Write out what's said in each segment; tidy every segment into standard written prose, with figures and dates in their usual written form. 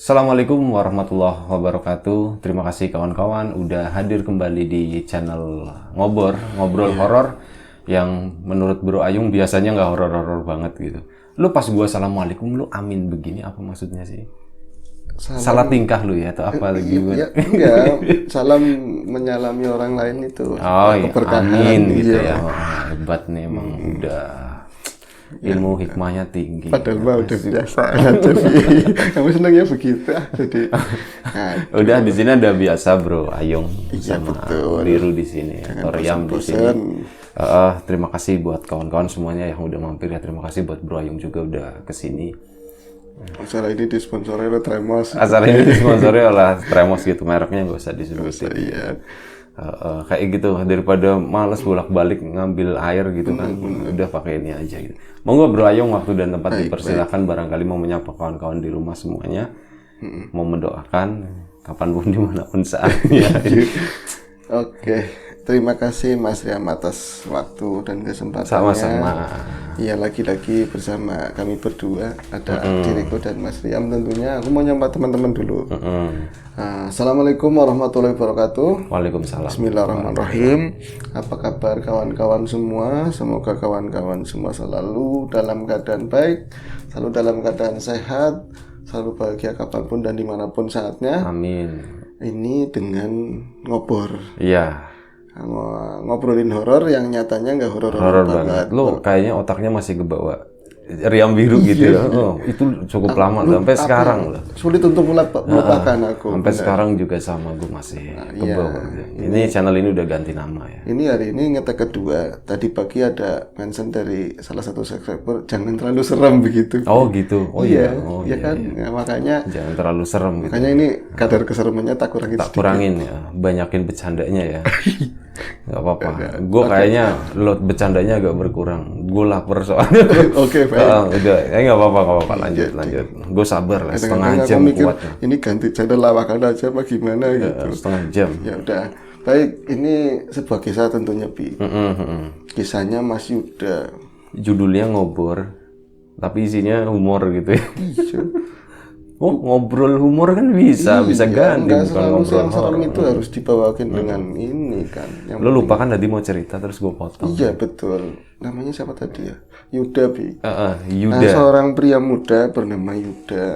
Assalamualaikum warahmatullahi wabarakatuh. Terima kasih kawan-kawan udah hadir kembali di channel Ngobrol Horor yang menurut Bro Ayung biasanya nggak horor-horor banget gitu. Lu pas gua assalamualaikum lu amin begini apa maksudnya sih? Salah tingkah lu ya atau apa lagi? Ya, enggak, salam menyalami orang lain itu Oh iya, keberkahan. amin gitu Iya. ya. Wah, hebat nih emang udah ilmu hikmahnya tinggi. Padahal mah udah biasa aja sih. Kamu senangnya begitu jadi. Nah, Udah di sini udah biasa Bro Ayung Iya, sama betul. Biru di sini, atau Riam di sini. Terima kasih buat kawan-kawan semuanya yang udah mampir ya. Terima kasih buat Bro Ayung juga udah kesini. acara ini disponsori oleh Tremos. Acara ini disponsori oleh Tremos gitu, mereknya nggak usah disebutin. Iya. Kayak gitu daripada males bolak-balik ngambil air gitu kan, udah pakai ini aja gitu. Monggo Bro Ayung, waktu dan tempat dipersilakan, barangkali mau menyapa kawan-kawan di rumah semuanya, mau mendoakan kapanpun dimanapun saatnya. Oke, terima kasih Mas Riam atas waktu dan kesempatannya. Sama-sama. Iya, lagi-lagi bersama kami berdua, ada diriku dan Mas Riam tentunya. Aku mau nyapa teman-teman dulu. Assalamualaikum warahmatullahi wabarakatuh. Waalaikumsalam. Bismillahirrahmanirrahim. Apa kabar kawan-kawan semua? Semoga kawan-kawan semua selalu dalam keadaan baik, selalu dalam keadaan sehat, selalu bahagia kapanpun dan dimanapun saatnya. Amin. Ini dengan Iya, ngobrolin horor yang nyatanya nggak horor horor banget. Lo kayaknya otaknya masih kebawa Riam Biru gitu ya. Oh, itu cukup lama sampai sekarang loh. sulit untuk melupakan aku. Sampai sekarang juga sama gue masih kebawa. Ini channel ini udah ganti nama ya. Ini hari ini ngetek kedua. Tadi pagi ada mention dari salah satu subscriber, jangan terlalu serem begitu. Oh gitu. Oh iya. Oh ya kan. Ya, makanya Jangan terlalu serem gitu. ini kadar keseremannya tak kurangin Tak sedikit. kurangin ya, banyakin bercandanya ya. Gak apa-apa. Gue kayaknya load bercandanya agak berkurang. Gue lapar soalnya. Oke, baik. Udah, nggak apa-apa. Lanjut. Gue sabar lah, setengah Kadang-kadang jam aku mikir, kuat. ini ganti channel lawakan aja apa gimana gitu. Setengah jam. Ya udah. Baik, ini sebuah kisah tentunya, Bi. Kisahnya Mas Yuda. Judulnya Ngobor, tapi isinya humor gitu ya. Iya. Oh, ngobrol humor kan bisa ganti, bukan Nggak selalu ngobrol yang serem horor. itu harus dibawakan dengan ini kan. Yang Lo lupa kan tadi mau cerita terus gue potong. Iya, betul. Namanya siapa tadi ya? Yuda, Bi. Nah, Yuda. seorang pria muda bernama Yuda.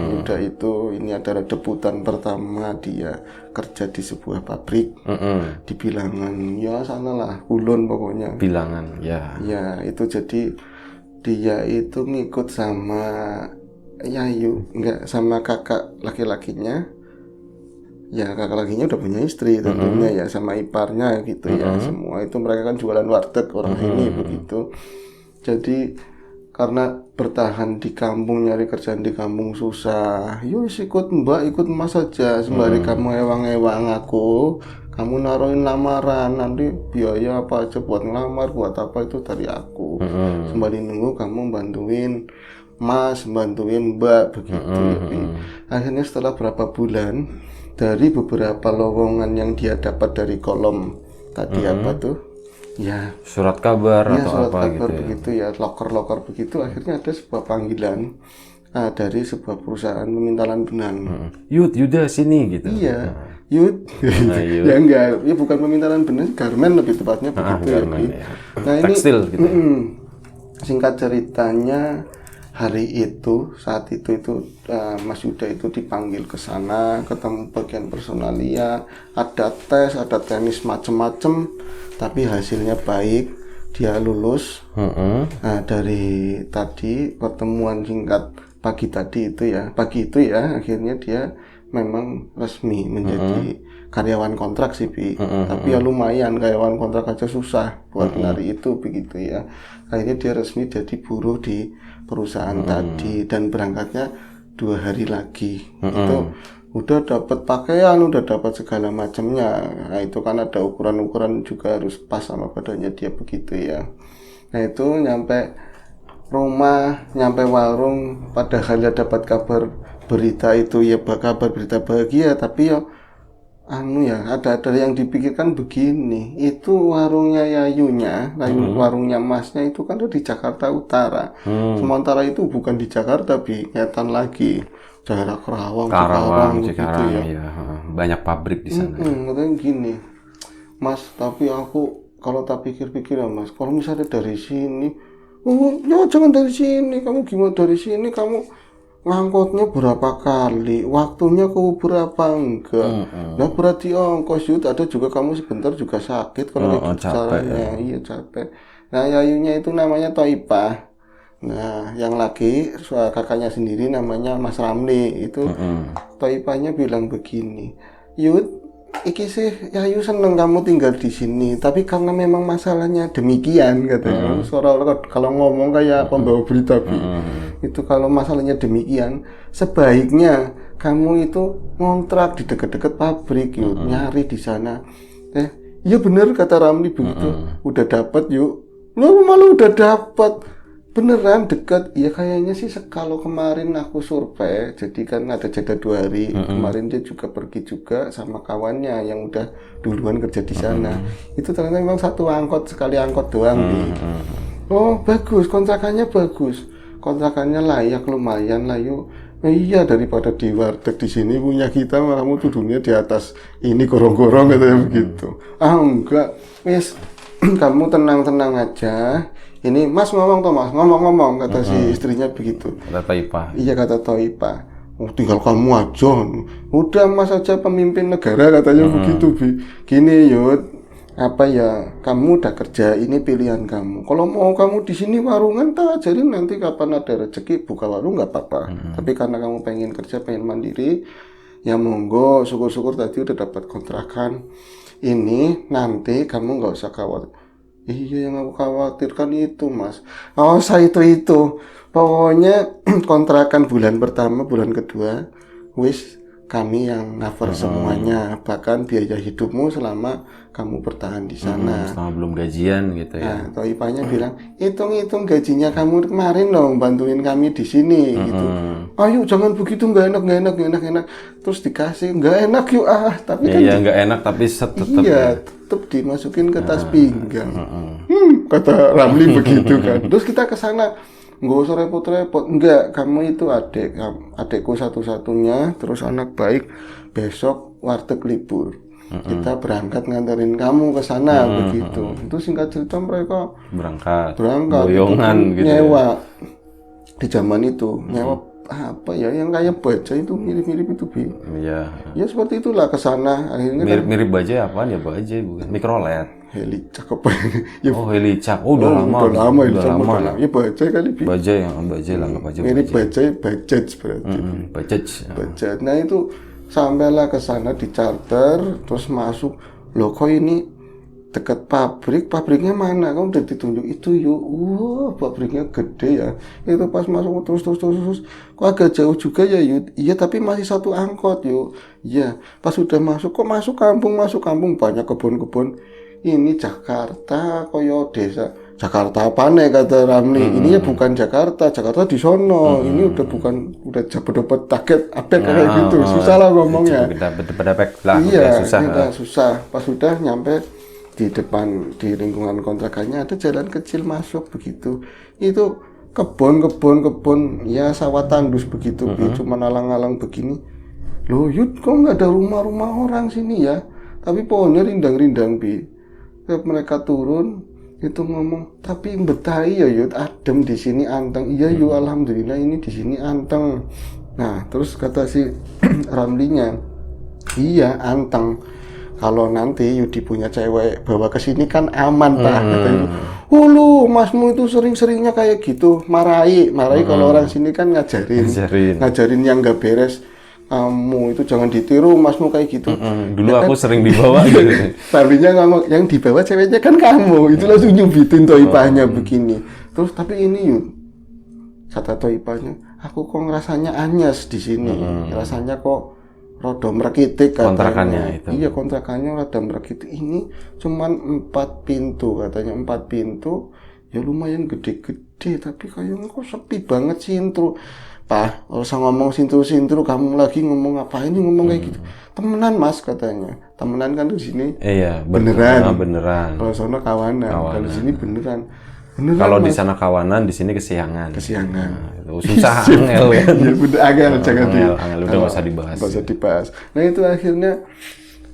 Yuda itu ini adalah debutan pertama dia kerja di sebuah pabrik di bilangan ya sanalah Kulon pokoknya. Bilangan, ya. Ya, itu jadi dia itu ngikut sama enggak sama kakak laki-lakinya. Ya, kakak lakinya udah punya istri tentunya ya, sama iparnya gitu ya. Semua itu mereka kan jualan warteg orang ini begitu. Jadi karena bertahan di kampung, nyari kerjaan di kampung susah, yus ikut mbak, ikut mas saja sembari kamu ewang-ewang aku, kamu naruhin lamaran, nanti biaya apa aja buat ngelamar, buat apa itu dari aku. Sembari nunggu kamu bantuin mas, bantuin mbak begitu. Akhirnya setelah berapa bulan, dari beberapa lowongan yang dia dapat dari kolom tadi apa tuh ya, Surat kabar ya atau surat apa kabar gitu ya. begitu ya, loker begitu. Akhirnya ada sebuah panggilan dari sebuah perusahaan pemintalan benang. Yuda sini gitu. Iya, Yud. Yud. Ya enggak, ya bukan pemintalan benang, garmen lebih tepatnya begitu ya. Garmen, ya. Nah ini Tekstil gitu. singkat ceritanya, hari itu saat itu Mas Yuda itu dipanggil ke sana, ketemu bagian personalia, ada tes, ada teknis macem-macem, tapi hasilnya baik, dia lulus. Nah, dari tadi pertemuan singkat pagi itu ya akhirnya dia memang resmi menjadi karyawan kontrak sih, Bi. Tapi ya lumayan, karyawan kontrak aja susah buat nyari itu begitu ya. Akhirnya dia resmi jadi buruh di perusahaan tadi, dan berangkatnya 2 hari lagi. Itu udah dapat pakaian, udah dapat segala macamnya. Nah, itu kan ada ukuran-ukuran juga harus pas sama badannya dia begitu ya. Nah, itu nyampe rumah, nyampe warung, padahal ya dapat kabar berita itu ya kabar berita bahagia, tapi ya anu ya, ada yang dipikirkan begini, itu warungnya Yayunya, warungnya Masnya itu kan ada di Jakarta Utara. Sementara itu bukan di Jakarta, Nyetan lagi, daerah Karawang, Cikarang begitu ya. Ya. Banyak pabrik di sana. Katanya gini, Mas, tapi aku kalau tak pikir-pikir ya Mas, kalau misalnya dari sini, ya jangan dari sini, kamu gimana dari sini, kamu ngangkotnya berapa kali, waktunya kamu berapa enggak, nah berarti ongkos yud, ada juga kamu sebentar juga sakit kalau kayak gitu caranya, iya capek. Nah Yayunya itu namanya Toipah, nah yang lagi kakaknya sendiri namanya Mas Ramli itu. Toipahnya bilang begini, Yud, iki sih Yayu seneng kamu tinggal di sini, tapi karena memang masalahnya demikian katanya. Kalau ngomong kayak pembawa berita itu kalau masalahnya demikian, sebaiknya kamu itu ngontrak di dekat-dekat pabrik yuk, nyari di sana. Iya bener kata Ramli begitu. Udah dapat yuk. Lu malah udah dapat. Beneran dekat, ya kayaknya sih kalau kemarin aku survei, jadi kan ada jeda 2 hari, kemarin dia juga pergi juga sama kawannya yang udah duluan kerja di sana. Itu ternyata memang satu angkot, sekali angkot doang nih. Oh bagus, kontrakannya bagus, kontrakannya layak, lumayan lah yuk. Iya daripada di warteg di sini punya kita, kamu tuh dunia di atas ini gorong-gorong katanya begitu. Enggak, wes kamu tenang-tenang aja. Ini Mas ngomong toh Mas, ngomong kata si istrinya begitu. Kata Toipah. Iya kata Toipah. Tinggal kamu aja. Udah Mas aja pemimpin negara katanya begitu. Gini Yud, apa ya? Kamu udah kerja, ini pilihan kamu. Kalau mau kamu di sini warungan, tak ajarin nanti kapan ada rezeki buka warung nggak apa-apa. Tapi karena kamu pengen kerja, pengen mandiri, ya monggo. Syukur-syukur tadi udah dapat kontrakan. Ini nanti kamu nggak usah khawatir. Iya yang aku khawatirkan itu Mas. Oh saya itu pokoknya kontrakan bulan pertama, bulan kedua wis kami yang cover semuanya, bahkan biaya hidupmu selama kamu bertahan di sana. Selama belum gajian gitu ya. Nah, Toipahnya bilang, hitung-hitung gajinya kamu kemarin dong, bantuin kami di sini gitu. Ayo jangan begitu, nggak enak. Terus dikasih, nggak enak yuk tapi kan nggak enak tapi tetap. Iya, tetap dimasukin ke tas pinggang. Kata Ramli begitu kan. Terus kita ke sana, nggak usah repot-repot. Enggak, kamu itu adekku satu-satunya, terus anak baik. Besok warteg libur. Kita berangkat nganterin kamu ke sana begitu. Itu singkat cerita mereka berangkat boyongan gitu. Nyewa ya. Di zaman itu nyewa apa ya yang kayak baja itu mirip-mirip itu Iya. Ya seperti itulah ke sana akhirnya mirip baja apaan ya baja bukan mikrolet. Helicak apa ya? Helicak. Udah lama. Ya baja kali baja lah nggak baja. Mirip bajaj berarti. Bajaj. Nah itu sampailah ke sana di charter terus masuk. Loh kok ini dekat pabriknya mana? Kamu udah ditunjuk itu yuk. Pabriknya gede ya. Itu pas masuk terus. Kok agak jauh juga ya yuk. Iya tapi masih satu angkot yuk. Iya. Pas udah masuk kok masuk kampung banyak kebun-kebun. Ini Jakarta koyo desa. Jakarta apa nih kata Ramli. Ini ya bukan Jakarta di sono. Ini udah dapat target update kayak gitu. Susah lah ngomongnya. Iya, susah. Pas udah nyampe di depan di lingkungan kontrakannya ada jalan kecil masuk begitu. Itu kebun ya sawah tandus begitu cuma alang-alang begini. Loh Yud kok nggak ada rumah-rumah orang sini ya, tapi pohonnya rindang-rindang mereka turun itu ngomong tapi betai ya Yud adem di sini anteng. Iya yuk alhamdulillah ini di sini anteng. Nah terus kata si Ramlinya, iya anteng. Kalau nanti Yudi punya cewek bawa ke sini kan aman Pak. Katanya, lu masmu itu sering-seringnya kayak gitu, marahi kalau orang sini kan ngajarin yang nggak beres. Kamu itu jangan ditiru masmu kayak gitu. Dulu ya aku kan? Sering dibawa gitu. Tadinya ngomong yang dibawa ceweknya kan kamu. Itu langsung nyubitin Toipahnya begini. Terus tapi ini Yud, kata Toipahnya, aku kok ngerasanya anyes di sini. Rasanya kok rada mrekitik kontrakannya itu. Iya kontrakannya rada mrekitik. Ini cuman 4 pintu katanya 4 pintu. Ya lumayan gede-gede tapi kayaknya kok sepi banget sih intro. Pak, kalau usah ngomong sintru-sintru, kamu lagi ngomong apa ini ngomong kayak gitu. Temenan Mas katanya. Temenan kan di sini Iya, beneran. beneran. Kalau sono kawanan. Kalau di sini beneran. Beneran. Kalau di Mas. sana kawanan, di sini kesiangan. Kesiangan. Nah, itu susah angel kan. Ya udah angel jangan Angel udah nggak usah dibahas. Nggak usah dibahas. Nah itu akhirnya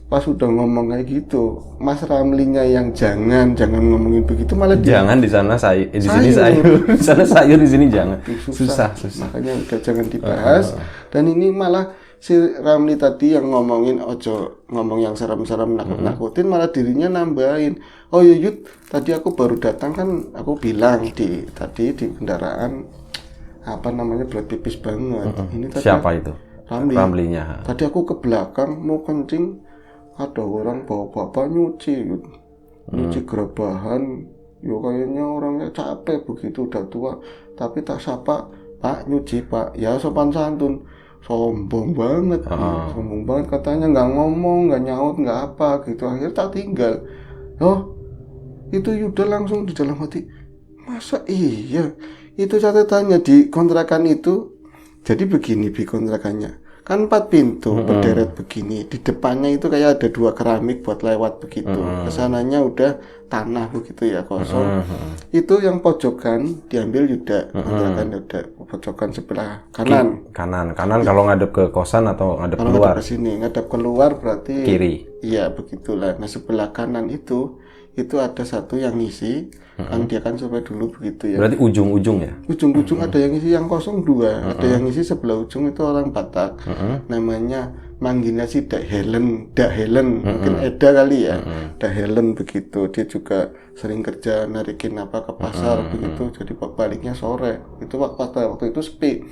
pas udah ngomong kayak gitu, Mas Ramlinya yang jangan ngomongin begitu malah Jangan di sana sayur, di sini sayur, di sana sayur, di sini jangan. Susah. Makanya udah jangan dibahas. Dan ini malah si Ramli tadi yang ngomongin ojo ngomong yang serem-serem nakut-nakutin, malah dirinya nambahin. Oh ya Yud, tadi aku baru datang kan, aku bilang tadi di kendaraan apa namanya berat pipis banget. Ini tadi Siapa itu? Ramlinya. Tadi aku ke belakang mau kencing, ada orang bawa bapak nyuci gerabahan. Yo kayaknya orangnya capek begitu, udah tua, tapi tak sapa, Pak nyuci Pak, ya sopan santun. Sombong banget, sombong banget katanya, nggak ngomong, nggak nyaut, nggak apa gitu. Akhirnya tak tinggal. Oh itu Yuda langsung di dalam hati, masa iya itu catatannya di kontrakan itu. Jadi begini bi kontrakannya kan 4 pintu berderet begini, di depannya itu kayak ada 2 keramik buat lewat begitu, kesananya udah tanah begitu ya, kosong. Itu yang pojokan diambil Yuda, kontrakan Yuda, pojokan sebelah kanan kalau ngadep ke kosan atau ngadep kalau keluar. ngadep ke sini, ngadep keluar berarti Kiri. Iya begitulah. Nah sebelah kanan itu ada satu yang ngisi, kan dia kan sampai dulu begitu ya. Berarti ujung-ujung ya? Ujung-ujung ada yang ngisi, yang kosong 2. Ada yang ngisi sebelah ujung itu orang Batak. Namanya manggilnya si Dak Helen, mungkin Eda kali ya. Dak Helen begitu. Dia juga sering kerja narikin apa ke pasar begitu. Jadi baliknya sore. Itu waktu itu sepi.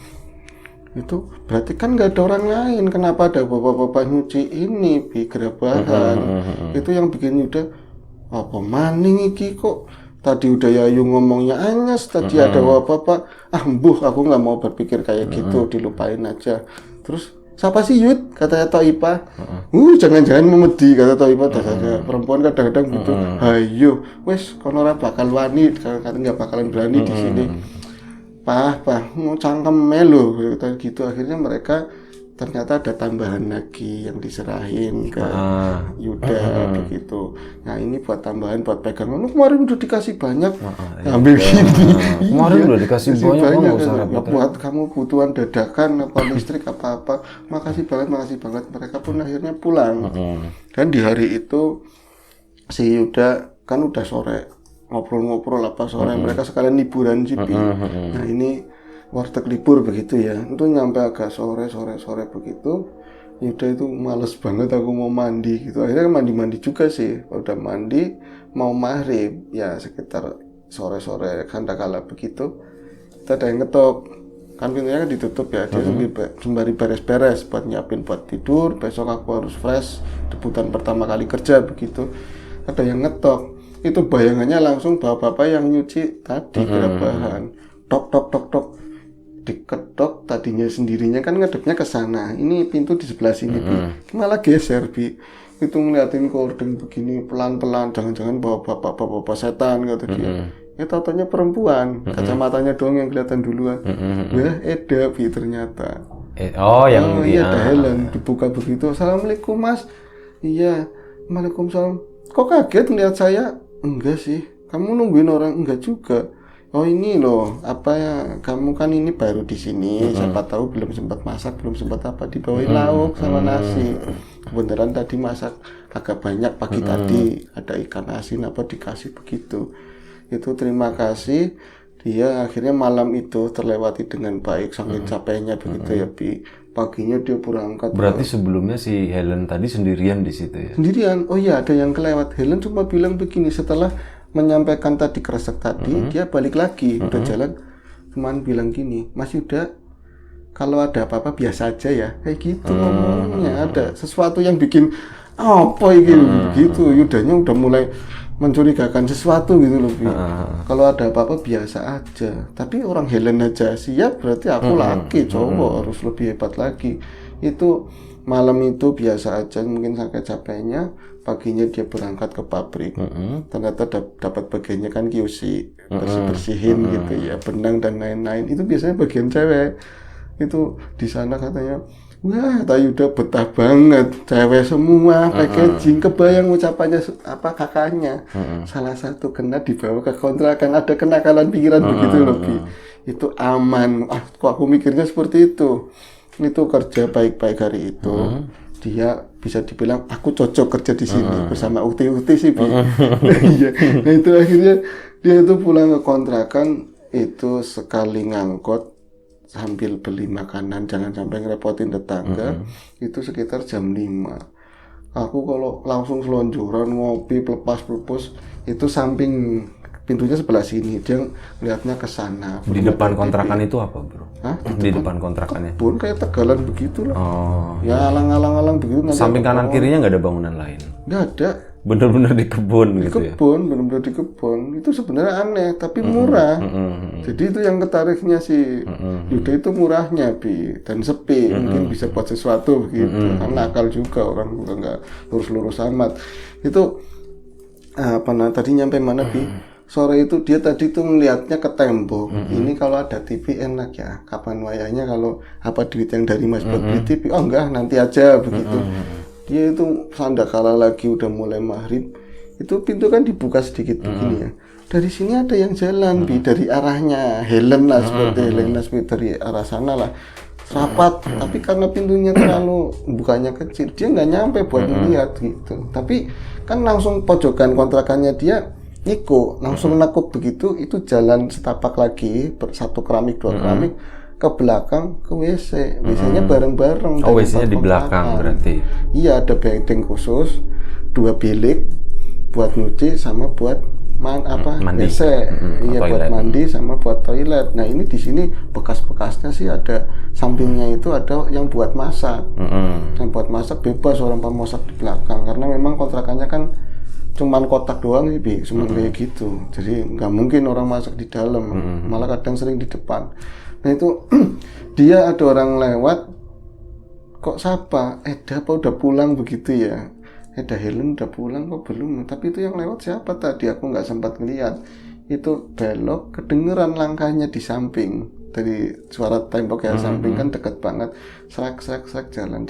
Itu berarti kan nggak ada orang lain. Kenapa ada bapak-bapak nyuci ini di gerabahan? Itu yang bikin udah apa maning iki kok tadi udah Yayu ngomongnya anyes, tadi ada bapak mbuh aku nggak mau berpikir kayak gitu, dilupain aja. Terus siapa sih Yud, katanya Toipa. Jangan-jangan memedi, kata Toipa. Perempuan kadang-kadang gitu. Hayo wes kono ora bakal wani, kadang nggak bakalan berani di sini. Pah mau cangkem melo gitu. Akhirnya mereka ternyata ada tambahan lagi yang diserahin ke Yuda begitu. Nah ini buat tambahan, buat pegangan. Kemarin udah dikasih banyak, ambil gini. Kemarin udah dikasih banyak, buat kamu kebutuhan dadakan apa listrik apa-apa. Makasih banget. Mereka pun akhirnya pulang. Dan di hari itu si Yuda kan udah sore, ngobrol-ngobrol apa sore. Mereka sekalian liburan sih. Nah ini warteg libur begitu ya, itu nyampe agak sore begitu. Yuda itu males banget, aku mau mandi gitu. Akhirnya mandi juga sih. Udah mandi mau maghrib ya, sekitar sore kala begitu, kita ada yang ngetok kan, pintunya kan ditutup ya. Dia sembari beres-beres buat nyiapin buat tidur, besok aku harus fresh, debutan pertama kali kerja begitu. Ada yang ngetok, itu bayangannya langsung bapak-bapak yang nyuci tadi gerabahan. Tok diketok, tadinya sendirinya kan ngadepnya ke sana, ini pintu di sebelah sini malah geser itu ngeliatin kordeng begini pelan-pelan, jangan-jangan bawa bapak setan kata dia. Taunya perempuan, kacamatanya doang yang kelihatan duluan. Eda ternyata. Ada Helen, dibuka begitu. Assalamualaikum Mas. Iya, Waalaikumsalam. Kok kaget ngeliat saya? Enggak sih, kamu nungguin orang? Enggak juga. Oh ini loh, apa ya, kamu kan ini baru di sini, siapa tahu belum sempat masak, belum sempat apa, dibawain lauk sama nasi. Kebenaran tadi masak agak banyak pagi tadi, ada ikan asin apa dikasih begitu. Itu terima kasih. Dia akhirnya malam itu terlewati dengan baik, saking capeknya begitu ya Bi. Paginya dia berangkat. Berarti sebelumnya si Helen tadi sendirian di situ ya? Sendirian. Oh iya, ada yang kelewat. Helen cuma bilang begini setelah menyampaikan tadi kresek tadi, dia balik lagi, udah jalan, cuman bilang gini, Mas Yuda, kalau ada apa-apa biasa aja ya, kayak gitu ngomongnya. Ada sesuatu yang bikin apa gitu, Yudanya udah mulai mencurigakan sesuatu gitu loh. Kalau ada apa-apa biasa aja, tapi orang Helen aja siap, berarti aku laki cowok harus lebih hebat lagi. Itu malam itu biasa aja, mungkin saking capeknya. Paginya dia berangkat ke pabrik, ternyata dapat bagiannya kan QC, bersih-bersihin gitu ya, benang dan lain-lain. Itu biasanya bagian cewek. Itu di sana katanya, wah Tayuda betah banget, cewek semua, packaging, kebayang ucapannya apa kakaknya. Salah satu kena dibawa ke kontrakan, ada kenakalan pikiran begitu loh, Bi. Itu aman. Kok aku mikirnya seperti itu. Itu kerja baik-baik hari itu. Dia bisa dibilang aku cocok kerja di sini bersama ukti-ukti sih, Bi. Iya. Nah itu akhirnya dia itu pulang ke kontrakan itu sekali ngangkot sambil beli makanan, jangan sampai ngerepotin tetangga. Itu sekitar jam 5. Aku kalau langsung selonjoran ngopi pelepas itu samping pintunya sebelah sini, dia lihatnya ke sana. Di depan kontrakan itu apa, Bro? Hah? Di depan kontrakannya? Kebun kayak tegalan begitu lah. Oh. Ya alang-alang begitu. Samping kanan kirinya nggak ada bangunan lain? Nggak ada. Bener-bener di kebun gitu ya? Kebun, benar-benar di kebun. Itu sebenarnya aneh, tapi murah. Jadi itu yang ketariknya si Yuda itu murahnya, Bi, dan sepi. Mungkin bisa buat sesuatu gitu. Kan nakal juga, orang juga nggak lurus-lurus amat. Itu tadi nyampe mana, Bi? Sore itu dia tadi tuh melihatnya ke tembok. Ini kalau ada TV enak ya. Kapan wayahnya kalau apa duit yang dari Mas buat beli TV? Oh enggak, nanti aja begitu. Dia itu sandakala lagi udah mulai maghrib, itu pintu kan dibuka sedikit begini ya. Dari sini ada yang jalan, Bi, dari arahnya Helen lah, seperti Helen seperti dari arah sana lah. Rapat, tapi karena pintunya terlalu bukanya kecil, dia nggak nyampe buat melihat gitu. Tapi kan langsung pojokan kontrakannya dia Niko, langsung nakuk begitu, itu jalan setapak lagi, satu keramik, dua keramik, ke belakang ke WC. WC-nya bareng-bareng. Oh, WC-nya di belakang berarti? Iya, ada bedeng khusus, 2 bilik buat nyuci sama buat mandi. WC. Iya, buat mandi sama buat toilet. Nah, ini di sini bekas-bekasnya sih ada, sampingnya itu ada yang buat masak. Yang buat masak bebas orang masak di belakang, karena memang kontrakannya kan cuman kotak doang sih, Bi, cuma kayak gitu. Jadi nggak mungkin orang masak di dalam, malah kadang sering di depan. Nah itu dia ada orang lewat, kok siapa? Eda apa udah pulang begitu ya? Eda Helen udah pulang kok belum? Tapi itu yang lewat siapa tadi? Aku nggak sempat ngeliat. Itu belok, kedengeran langkahnya di samping. Dari suara tembok ya samping kan deket banget. Serak jalan.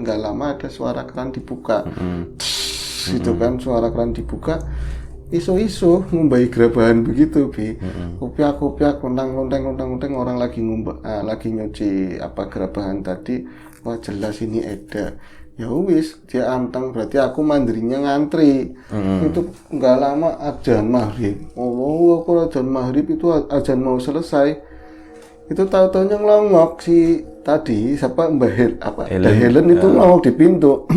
Nggak lama ada suara keran dibuka. Itu kan suara keran dibuka. Iso ngumbai gerabahan begitu, Bi. Kopiak lonteng orang lagi lagi nyuci gerabahan tadi. Wah jelas ini Eda. Ya wis, dia anteng, berarti aku mandirinya ngantri. Itu nggak lama adzan maghrib. Aku adzan maghrib itu adzan mau selesai. Itu tahu-tahunya ngelongok si tadi siapa Mbak Helen itu ngelongok di pintu.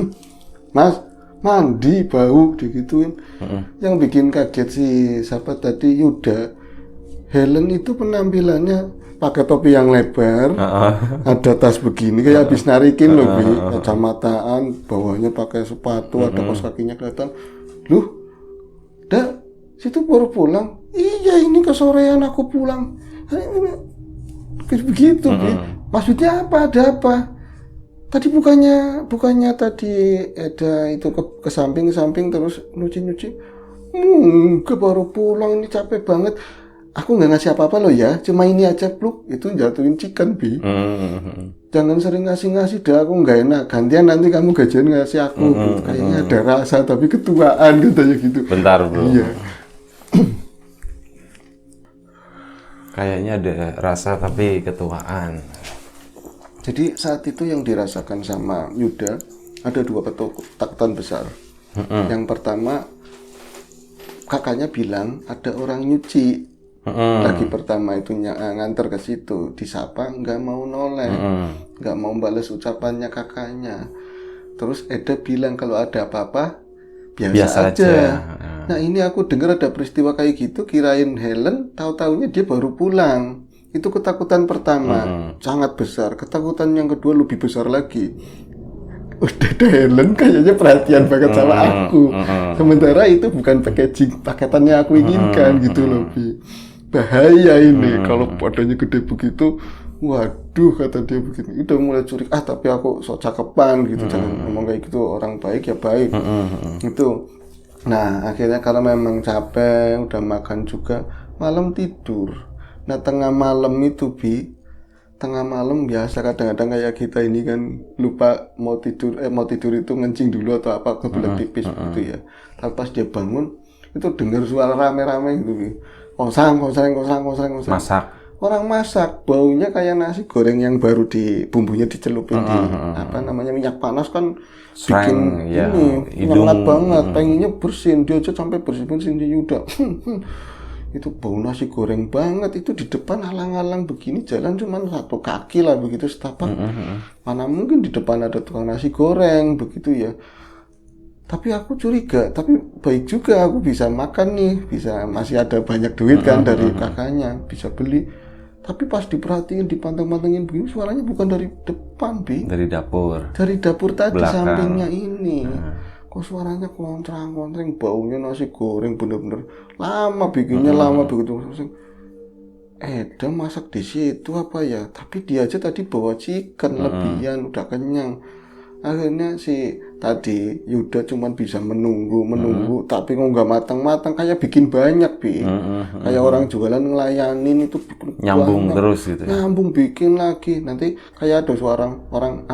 Mas, mandi bau digituin. Yang bikin kaget si siapa tadi Yuda, Helen itu penampilannya pakai topi yang lebar, ada tas begini kayak habis narikin loh, Bi, kacamataan, bawahnya pakai sepatu, ada kaos kakinya kelihatan. Loh, situ baru pulang. Iya, ini kesorean aku pulang. Begitu, Bi. Maksudnya apa? Ada apa? Tadi bukannya tadi ada itu ke samping terus nyuci. Baru pulang ini capek banget. Aku nggak ngasih apa-apa loh ya, cuma ini aja pluk, itu jatuhin chicken, Bi. Jangan sering ngasih dah, aku nggak enak. Gantian nanti kamu gajian ngasih aku. Kayaknya ada rasa tapi ketuaan katanya gitu. Bentar, Bro. Iya. Kayaknya ada rasa tapi ketuaan. Jadi saat itu yang dirasakan sama Yuda ada 2 ketakutan besar. Yang pertama, kakaknya bilang ada orang nyuci. Lagi pertama itu nganter ke situ, disapa nggak mau noleh, nggak mau balas ucapannya kakaknya. Terus Eda bilang kalau ada apa-apa biasa aja. Nah ini aku dengar ada peristiwa kayak gitu, kirain Helen, tahu-taunya dia baru pulang. Itu ketakutan pertama, sangat besar. Ketakutan yang kedua lebih besar lagi. Udah ada Helen kayaknya perhatian banget sama aku. Sementara itu bukan paketannya aku inginkan gitu loh, Bi. Bahaya ini kalau badannya gede begitu. Waduh, kata dia begini. Udah mulai curiga, tapi aku sok cakepan gitu. Jangan ngomong kayak gitu, orang baik ya baik. Itu. Nah, akhirnya karena memang capek, udah makan juga, malam tidur. Nah, tengah malam itu, Bi, tengah malam biasa kadang-kadang kayak kita ini kan lupa mau tidur itu ngencing dulu atau apa kebelet pipis gitu ya. Tapi pas dia bangun itu dengar suara rame-rame gitu, kosang. Masak. Orang masak, baunya kayak nasi goreng yang baru bumbunya dicelupin di minyak panas kan, bikin ya, ini nyengat banget, pengennya bersin, dia aja sampai bersin di Yuda. Itu bau nasi goreng banget, itu di depan halang-halang begini jalan cuman 1 kaki lah begitu setapak. Mana mungkin di depan ada tukang nasi goreng begitu ya. Tapi aku curiga, tapi baik juga aku bisa makan nih, masih ada banyak duit kan dari kakaknya, bisa beli. Tapi pas diperhatiin, dipanteng-pantengin begini, suaranya bukan dari depan, Bi. Dari dapur. Dari dapur tadi, belakang. Sampingnya ini. Kok suaranya kontrang-kontreng, baunya nasi goreng bener-bener lama bikinnya, lama begitu. Eda masak di situ apa ya? Tapi dia aja tadi bawa chicken lebihan, udah kenyang. Akhirnya si tadi Yuda cuman bisa menunggu, tapi kok nggak matang-matang, kayak bikin banyak, Bi. Kayak orang jualan ngelayanin itu nyambung banyak. Terus gitu. Nyambung bikin lagi. Nanti kayak ada suara orang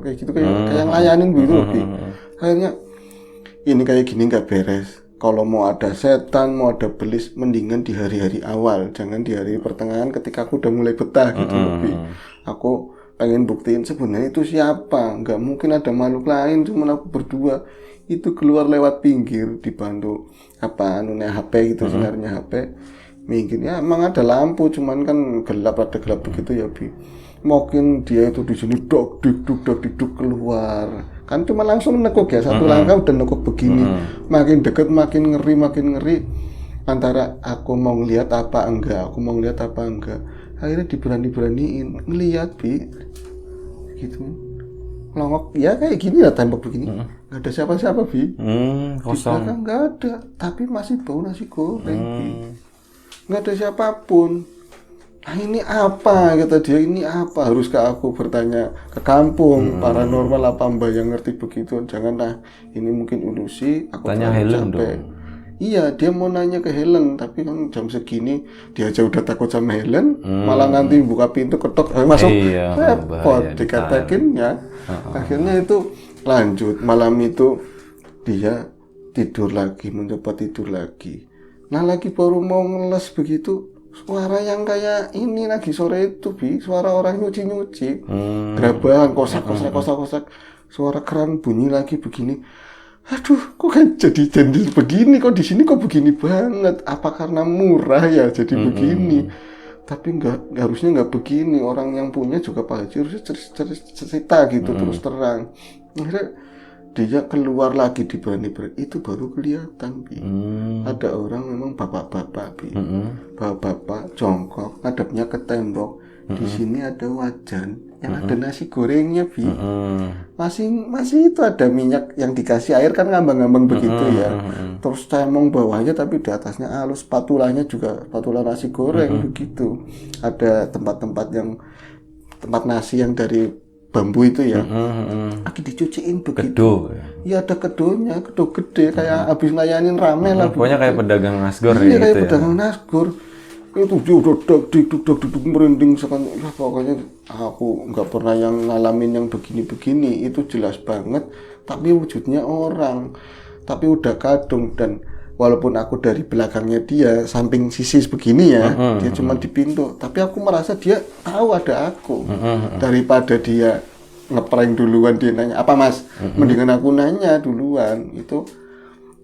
kayak gitu kayak ngelayanin gitu, Bi. Akhirnya ini kayak gini nggak beres. Kalau mau ada setan, mau ada belis, mendingan di hari-hari awal, jangan di hari pertengahan ketika aku udah mulai betah gitu, Bi. Aku pengen buktiin sebenarnya itu siapa, nggak mungkin ada makhluk lain, cuma aku berdua. Itu keluar lewat pinggir dibantu HP gitu, sinarnya HP minggir ya, emang ada lampu cuman kan gelap begitu ya, Bi. Mungkin dia itu di sini dok dik keluar kan, cuma langsung nekuk ya, 1 langkah udah nekuk begini. Makin deket makin ngeri. Antara aku mau ngelihat apa enggak, akhirnya diberaniin ngelihat, Bi, gitu. Longok ya kayak gini lah, tembok begini, nggak ada siapa-siapa, Bi. Di belakang nggak ada, tapi masih bau nasi goreng, Bi. Nggak ada siapapun. Nah ini apa, kata dia, ini apa? Haruskah aku bertanya ke kampung paranormal apa mbak yang ngerti begitu? Janganlah, ini mungkin ilusi, aku tanya Helen dong. Iya, dia mau nanya ke Helen, tapi kan jam segini dia aja udah takut sama Helen, malah nanti buka pintu ketok, masuk, repot, dikatakin ya. Akhirnya itu lanjut, malam itu dia mencoba tidur lagi. Nah lagi baru mau ngeles begitu, suara yang kayak ini lagi sore itu, Bi, suara orang nyuci, gerabahan, kosak, suara keran bunyi lagi begini. Aduh, kok kan jadi begini, kok di sini kok begini banget? Apa karena murah ya jadi begini? Tapi harusnya nggak begini. Orang yang punya juga Pak Haji harusnya cerita gitu terus terang. Akhirnya dia keluar lagi berani itu baru kelihatan, Bi. Ada orang memang bapak-bapak, Bi. Bapak-bapak jongkok, ngadepnya ke tembok. Di sini ada wajan yang ada nasi gorengnya, Bi. Masih itu ada minyak yang dikasih air kan ngambang-ngambang begitu ya. Terus cemong bawahnya, tapi di atasnya halus, spatulanya juga spatula nasi goreng begitu. Ada tempat nasi yang dari bambu itu ya. Lagi dicuciin begitu. Kedo. Iya, ada kedonya, kedo gede kayak habis layanin rame lah. Pokoknya kayak pedagang nasgor ya. Iya, kayak gitu pedagang nasgor. Itu dia udah duduk merinding sekali. Ya, pokoknya aku nggak pernah yang ngalamin yang begini-begini, itu jelas banget. Tapi wujudnya orang, tapi udah kadung. Dan walaupun aku dari belakangnya dia, samping sisi begini ya, dia cuma di pintu, tapi aku merasa dia tahu ada aku. Daripada dia ngeprank duluan, dia nanya apa mas, mendingan aku nanya duluan. Itu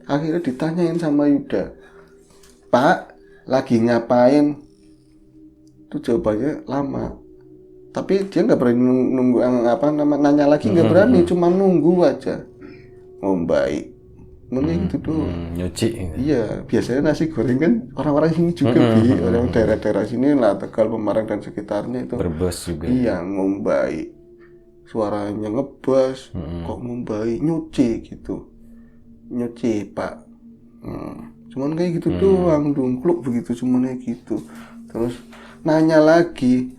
akhirnya ditanyain sama Yuda, Pak lagi ngapain? Itu jawabannya lama, tapi dia nggak berani nunggu nanya lagi, nggak berani, cuma nunggu aja. Baik, gitu doang. Nyuci. Iya, biasanya nasi goreng kan orang-orang sini juga, Bi, orang daerah-daerah sini lah, Tegal, Pemarang dan sekitarnya itu. Brebes juga. Iya, ngombai, suaranya ngebas, kok ngombai, nyuci gitu, nyuci Pak. Cuman kayak gitu doang, dungkluk begitu, cuman kayak gitu. Terus nanya lagi,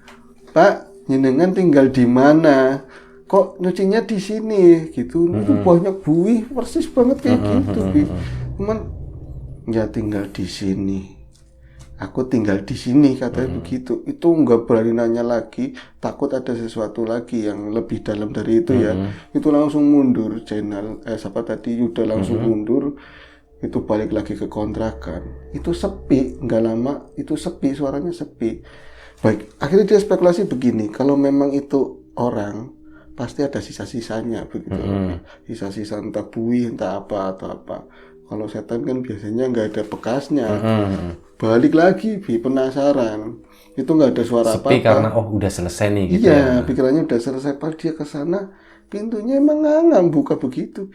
Pak, jenengan tinggal di mana? Kok nyucinya di sini? Gitu. Itu banyak buih, persis banget kayak gitu, Bi. Cuman ya tinggal di sini. aku tinggal di sini katanya begitu. Itu nggak berani nanya lagi, takut ada sesuatu lagi yang lebih dalam dari itu ya. Itu langsung mundur siapa tadi Yuda langsung mundur, itu balik lagi ke kontrakan. Itu sepi, nggak lama itu sepi, suaranya sepi. Baik, akhirnya dia spekulasi begini, kalau memang itu orang pasti ada sisa-sisanya begitu. Sisa-sisa entah buih, entah apa atau apa. Kalau setan kan biasanya nggak ada bekasnya. Balik lagi, penasaran. Itu nggak ada suara Sepi apa-apa. karena udah selesai nih gitu Iya, ya. pikirannya udah selesai. Pas dia ke sana, pintunya emang ngangam buka begitu,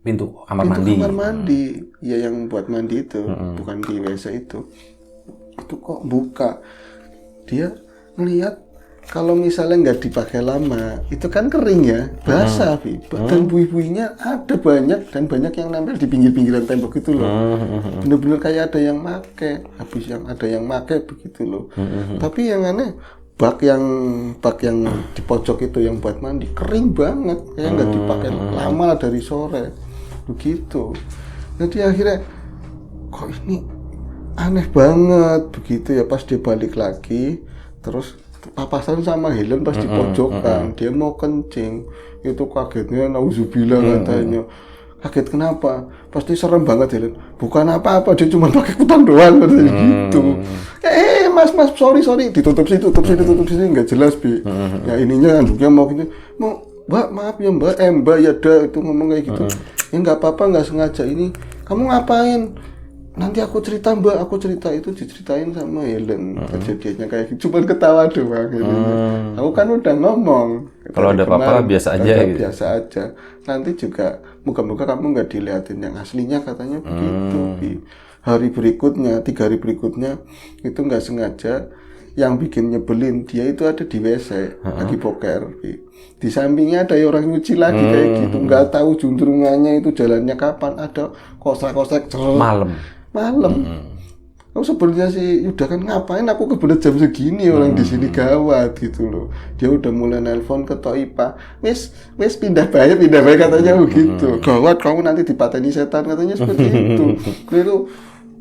Pintu kamar Pintu mandi. kamar mandi. Ya yang buat mandi itu, bukan di WC itu. Itu kok buka. Dia ngelihat kalau misalnya nggak dipakai lama, itu kan kering ya, basah, dan buih-buihnya ada banyak dan banyak yang nempel di pinggir-pinggiran tembok itu loh. Bener-bener kayak ada yang make, habis yang ada yang make begitu loh. Tapi yang aneh, bak yang di pojok itu yang buat mandi kering banget, kayak nggak dipakai lama lah dari sore, begitu. Jadi akhirnya kok ini aneh banget begitu ya. Pas dia balik lagi, terus papasan sama Helen pas di pojokan, dia mau kencing, itu kagetnya nauzubillah katanya. Kaget kenapa? Pasti serem banget Helen. Bukan apa-apa, dia cuma pakai kutang doang katanya gitu. Mas sorry ditutup situ nggak jelas ya ininya anduknya mau gini, mau Mbak maaf ya Mbak ya dah, itu ngomong kayak gitu. Ya nggak apa-apa, nggak sengaja. Ini kamu ngapain? Nanti aku cerita Mbak, aku cerita. Itu diceritain sama Helen kejadiannya kayak gitu, cuman ketawa doang. Aku kan udah ngomong Kalau ada apa-apa biasa aja gitu. Biasa aja. Nanti juga moga-moga kamu nggak diliatin yang aslinya katanya begitu. Hari berikutnya, 3 hari berikutnya itu nggak sengaja, yang bikin nyebelin dia itu ada di WC lagi boker. Di sampingnya ada orang nyuci lagi kayak gitu, nggak tahu juntrungannya itu jalannya kapan, ada kosek-kosek malam. Aku sebenarnya sih Yuda kan ngapain aku kebelet jam segini, orang di sini gawat gitu loh. Dia udah mulai nelpon ke Toipa, wes pindah bae katanya begitu. Gawat kamu nanti dipateni setan katanya seperti itu. Lalu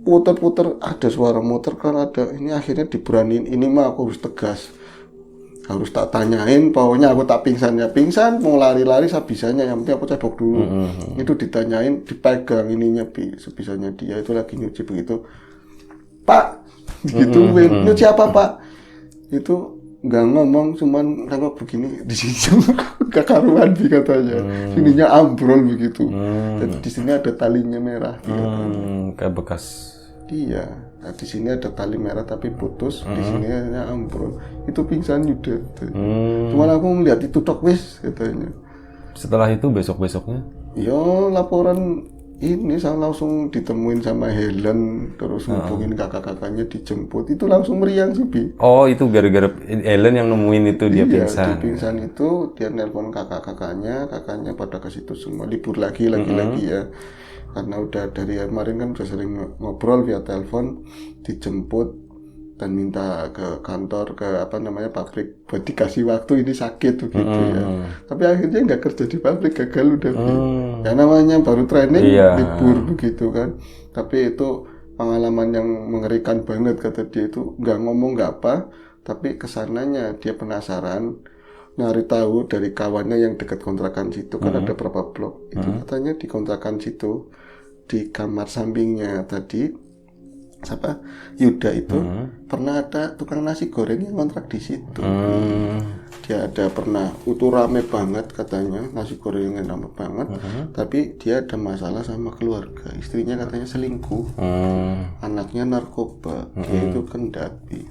puter-puter ada suara motor kan ada ini, akhirnya diberaniin, ini mah aku harus tegas. Harus tak tanyain, pokoknya aku tak pingsan, mau lari-lari sebisanya, yang penting aku cebok dulu. Itu ditanyain, dipegang ininya sebisanya dia itu lagi nyuci begitu. Pak, gituin, nyuci apa Pak? Itu nggak ngomong, cuman nengok begini di sini kekaruan katanya. Sininya ambrol begitu. Jadi di sini ada talinya merah. Kayak bekas. Iya, nah, di sini ada tali merah tapi putus, di sini hanya ambrol. Itu pingsan Yuda. Cuman aku melihat itu tok wis katanya. Setelah itu besok-besoknya? Yo laporan ini saya langsung ditemuin sama Helen, terus ngubungin kakak-kakaknya dijemput. Itu langsung meriang sih Oh itu gara-gara Helen yang nemuin itu dia pingsan. Dia pingsan itu dia nelpon kakaknya pada ke situ semua, libur lagi ya. Karena udah dari kemarin kan udah sering ngobrol via telepon, dijemput dan minta ke kantor, ke pabrik buat dikasih waktu, ini sakit begitu ya. Tapi akhirnya nggak kerja di pabrik, gagal udah. Ya namanya baru training, libur begitu kan. Tapi itu pengalaman yang mengerikan banget, kata dia itu nggak ngomong nggak apa, tapi kesananya dia penasaran, nyari tahu dari kawannya yang dekat kontrakan situ kan ada berapa blok. Itu katanya di kontrakan situ, di kamar sampingnya tadi Yuda itu pernah ada tukang nasi goreng yang kontrak di situ. Dia ada pernah, itu rame banget katanya, nasi gorengnya rame banget. Tapi dia ada masalah sama keluarga, istrinya katanya selingkuh, anaknya narkoba, dia itu kendati,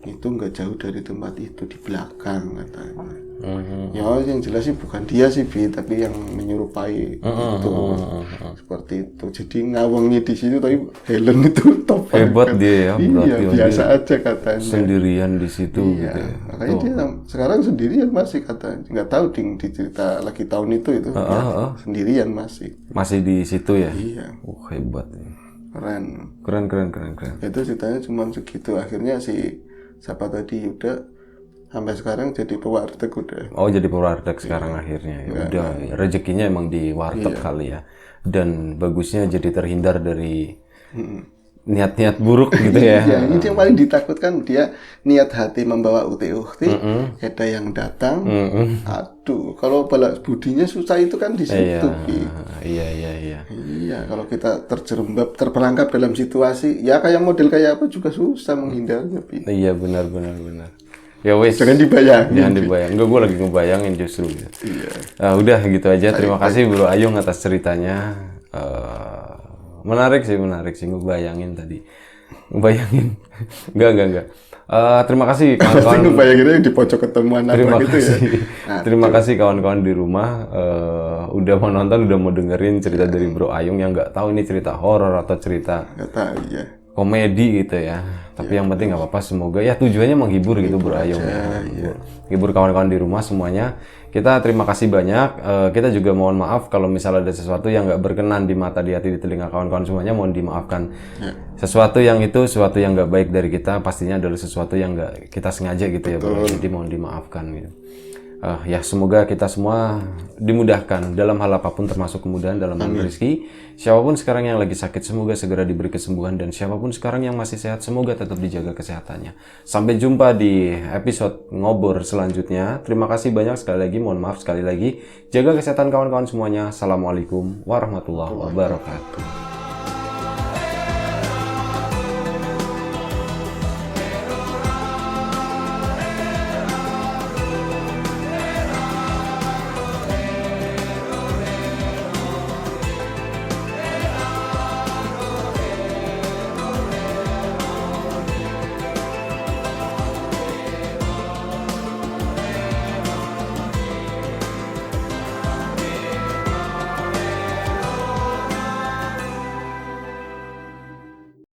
itu nggak jauh dari tempat itu, di belakang katanya. Ya yang jelas sih bukan dia sih tapi yang menyerupai itu seperti itu. Jadi ngawangnya di situ, tapi Helen itu top hebat dia ya. Iya biasa aja katanya. Sendirian di situ. Iya, gitu ya. Makanya dia sekarang sendirian masih katanya. Nggak tahu di cerita lagi tahun itu sendirian masih di situ ya. Iya. Hebat. Keren. Itu ceritanya cuma segitu. Akhirnya si siapa tadi Yuda sampai sekarang jadi pewarteg udah. Oh jadi pewarteg sekarang akhirnya. Ya udah rezekinya emang di warteg kali ya. Dan bagusnya jadi terhindar dari niat-niat buruk gitu ya. Ya, ini yang paling ditakutkan, dia niat hati membawa ukti-ukti, ada yang datang. Aduh, kalau balas budinya susah itu kan di situ. Iya. Iya, kalau kita terperangkap dalam situasi, ya kayak model kayak apa juga susah menghindarnya. Pi. Iya, benar. Ya wes. Jangan dibayangin. Jangan dibayang. Enggak, gue lagi ngebayangin justru. Gitu. Iya. Udah gitu aja. Terima kasih Bro Ayung atas ceritanya. Menarik sih. Ngebayangin tadi. Enggak. Terima kasih kawan-kawan. Ngebayanginnya di pojok ketemuan apa gitu ya. Terima kasih kawan-kawan di rumah. Udah mau nonton, udah mau dengerin cerita dari Bro Ayung yang nggak tahu ini cerita horor atau cerita Nggak tahu ya. komedi gitu ya. Tapi yang penting nggak apa-apa, semoga ya tujuannya menghibur gitu Bro Ayung ya. Hibur kawan-kawan di rumah semuanya. Kita terima kasih banyak. Kita juga mohon maaf kalau misalnya ada sesuatu yang nggak berkenan di mata, di hati, di telinga kawan-kawan semuanya, mohon dimaafkan. Sesuatu yang nggak baik dari kita pastinya adalah sesuatu yang nggak kita sengaja gitu ya Bro. Jadi mohon dimaafkan gitu. Ya semoga kita semua dimudahkan dalam hal apapun, termasuk kemudahan dalam hal rezeki. Siapapun sekarang yang lagi sakit semoga segera diberi kesembuhan, dan siapapun sekarang yang masih sehat semoga tetap dijaga kesehatannya. Sampai jumpa di episode ngobor selanjutnya. Terima kasih banyak sekali lagi, mohon maaf sekali lagi. Jaga kesehatan kawan-kawan semuanya. Assalamualaikum warahmatullahi wabarakatuh.